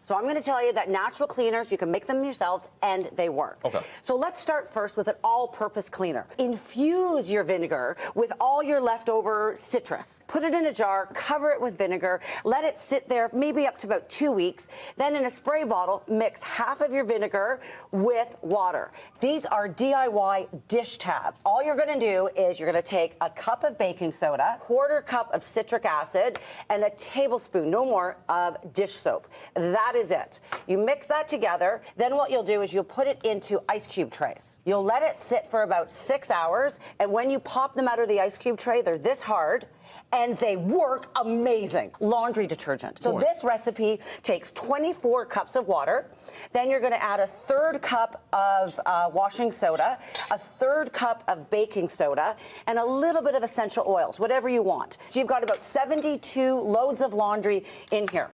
So I'm going to tell you that natural cleaners, you can make them yourselves, and they work. Okay. So let's start first with an all-purpose cleaner. Infuse your vinegar with all your leftover citrus. Put it in a jar, cover it with vinegar, let it sit there maybe up to about 2 weeks. Then in a spray bottle, mix half of your vinegar with water. These are DIY dish tabs. All you're going to do is you're going to take a cup of baking soda, quarter cup of citric acid, and a tablespoon, no more, of dish soap. That is it. You mix that together. Then what you'll do is you'll put it into ice cube trays. You'll let it sit for about 6 hours, and when you pop them out of the ice cube tray, they're this hard, and they work amazing. Laundry detergent. So this recipe takes 24 cups of water. Then you're going to add a third cup of washing soda, a third cup of baking soda, and a little bit of essential oils, whatever you want. So you've got about 72 loads of laundry in here.